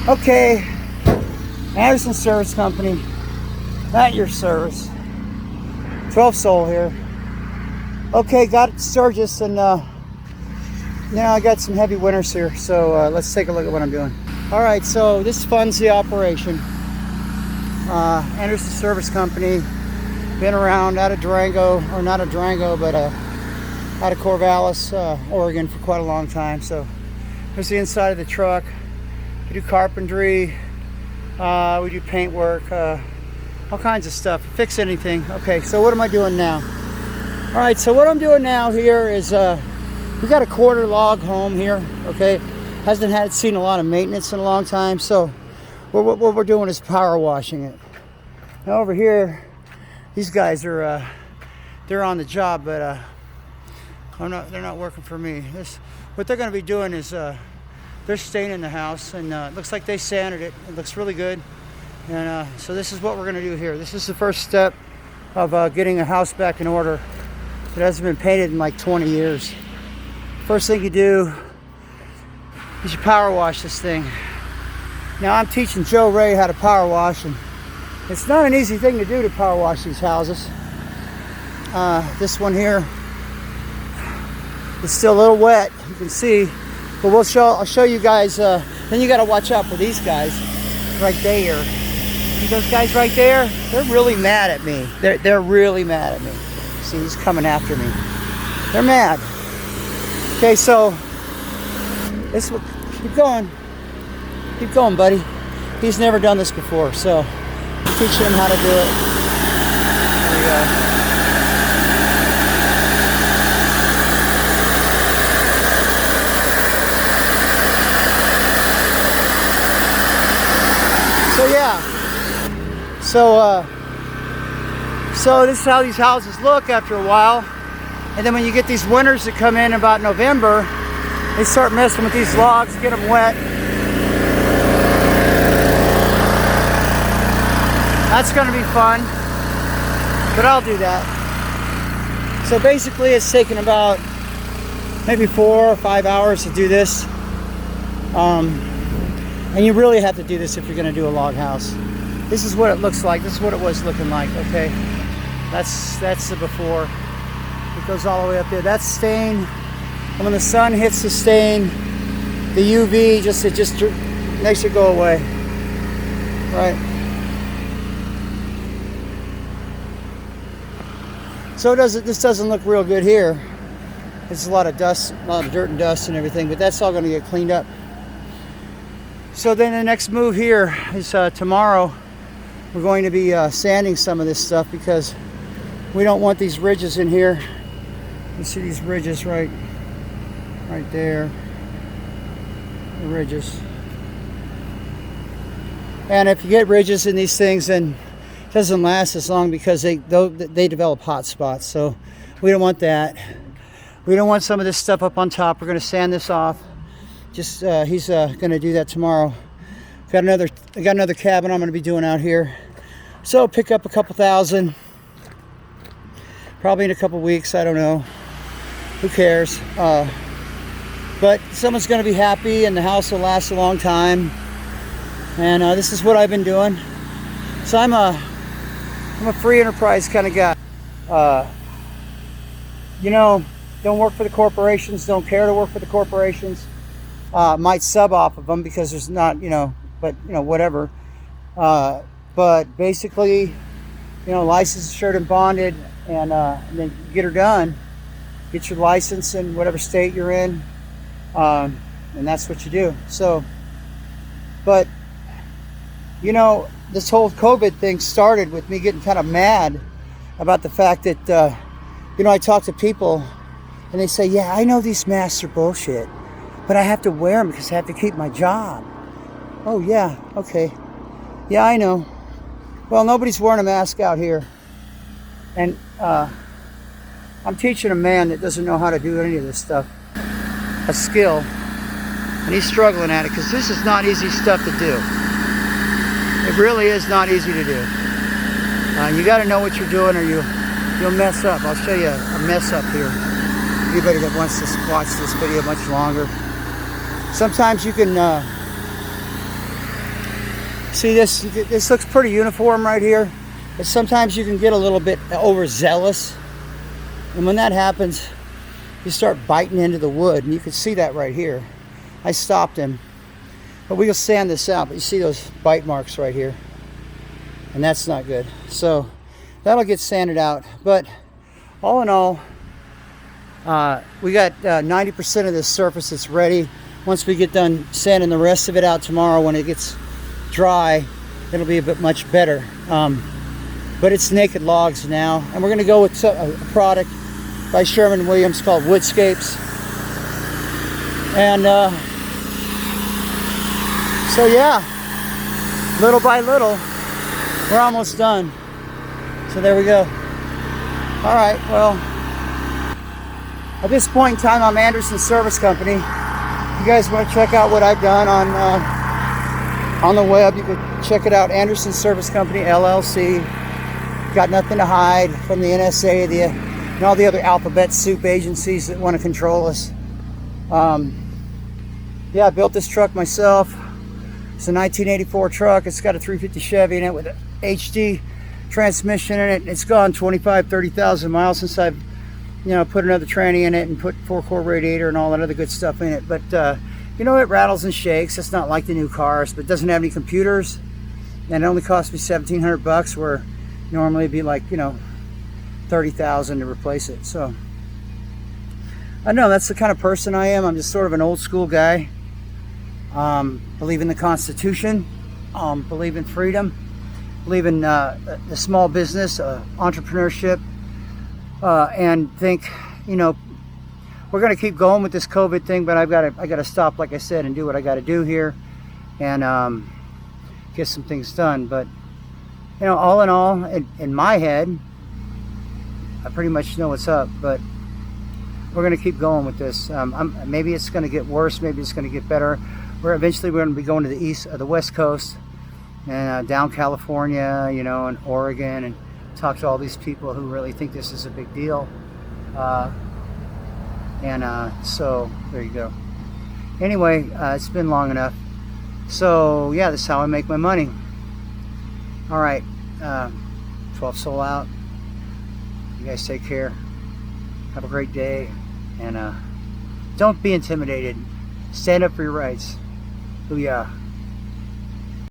Okay, Anderson Service Company, at your service. 12 Soul here. Okay, got Sturgis, and now I got some heavy winters here, so let's take a look at what I'm doing. All right, so this funds the operation. Anderson Service Company, been around out of Durango, or not of Durango, but out of Corvallis, Oregon for quite a long time. So here's the inside of the truck. We do carpentry, we do paint work, all kinds of stuff, fix anything. Okay, so what am I doing now? All right, so what I'm doing now here is we got a quarter log home here, okay? Hasn't seen a lot of maintenance in a long time, so what we're doing is power washing it. Now over here, these guys are they're on the job, but they're not working for me. What they're going to be doing is they're staying in the house, and it looks like they sanded it. It looks really good, and so this is what we're going to do here. This is the first step of getting a house back in order. It hasn't been painted in like 20 years. First thing you do is you power wash this thing. Now I'm teaching Joe Ray how to power wash, and it's not an easy thing to do to power wash these houses. This one here is still a little wet, you can see, but I'll show you guys. Then you got to watch out for these guys right there. See those guys right there? They're really mad at me. They're really mad at me. See, he's coming after me. They're mad. Okay, so keep going, buddy. He's never done this before, so I'm teaching him how to do it. There we go. So yeah, so this is how these houses look after a while, and then when you get these winters that come in about November, they start messing with these logs, get them wet. That's going to be fun, but I'll do that. So basically, it's taken about maybe 4 or 5 hours to do this. And you really have to do this if you're going to do a log house. This is what it looks like. This is what it was looking like. Okay, that's the before. It goes all the way up there. That's stain. And when the sun hits the stain, the UV it just makes it go away. Right. So this doesn't look real good here. There's a lot of dust, a lot of dirt and dust and everything, but that's all going to get cleaned up. So then the next move here is tomorrow we're going to be sanding some of this stuff because we don't want these ridges in here. You see these ridges right there, the ridges. And if you get ridges in these things, then it doesn't last as long because they develop hot spots. So we don't want that. We don't want some of this stuff up on top. We're going to sand this off. He's going to do that tomorrow. I got another cabin I'm going to be doing out here. So pick up a couple thousand. Probably in a couple weeks. I don't know. Who cares? But someone's going to be happy, and the house will last a long time. And this is what I've been doing. So I'm a free enterprise kind of guy. Don't work for the corporations. Don't care to work for the corporations. Might sub off of them because there's not, whatever. But basically, licensed, insured, and bonded, and then get her done. Get your license in whatever state you're in, and that's what you do. So, but, this whole COVID thing started with me getting kind of mad about the fact that, I talk to people, and they say, yeah, I know these masks are bullshit, but I have to wear them because I have to keep my job. Oh, yeah, okay. Yeah, I know. Well, nobody's wearing a mask out here. And I'm teaching a man that doesn't know how to do any of this stuff a skill. And he's struggling at it because this is not easy stuff to do. It really is not easy to do. You got to know what you're doing or you'll mess up. I'll show you a mess up here. Anybody that wants to watch this video much longer. Sometimes you can See this? This looks pretty uniform right here, but sometimes you can get a little bit overzealous, and when that happens, you start biting into the wood, and you can see that right here. I stopped him, but we'll sand this out. But you see those bite marks right here, and that's not good. So that'll get sanded out. But all in all, we got 90% of this surface that's ready. Once we get done sanding the rest of it out tomorrow, when it gets dry, it'll be a bit much better. But it's naked logs now, and we're going to go with a product by Sherwin-Williams called Woodscapes. And so yeah, little by little, we're almost done. So there we go. All right, well, at this point in time, I'm Anderson Service Company. If you guys want to check out what I've done on the web, you can check it out. Anderson Service Company, LLC. Got nothing to hide from the NSA, and all the other alphabet soup agencies that want to control us. Yeah, I built this truck myself. It's a 1984 truck. It's got a 350 Chevy in it with an HD transmission in it. It's gone 30,000 miles since I've put another tranny in it and put 4-core radiator and all that other good stuff in it. But it rattles and shakes. It's not like the new cars, but it doesn't have any computers, and it only cost me $1,700, where normally it'd be like $30,000 to replace it. So I know that's the kind of person I am. I'm just sort of an old school guy. Believe in the Constitution, believe in freedom, believe in the small business, entrepreneurship, and think, we're going to keep going with this COVID thing, but I got to stop, like I said, and do what I got to do here, and get some things done. But all in all, in my head, I pretty much know what's up. But we're going to keep going with this. Maybe it's going to get worse. Maybe it's going to get better. Eventually we're going to be going to the West Coast, and down California, and Oregon, and talk to all these people who really think this is a big deal. So there you go. Anyway, it's been long enough. So yeah, this is how I make my money. All right, 12 Soul out. You guys take care. Have a great day, and don't be intimidated. Stand up for your rights. Booyah.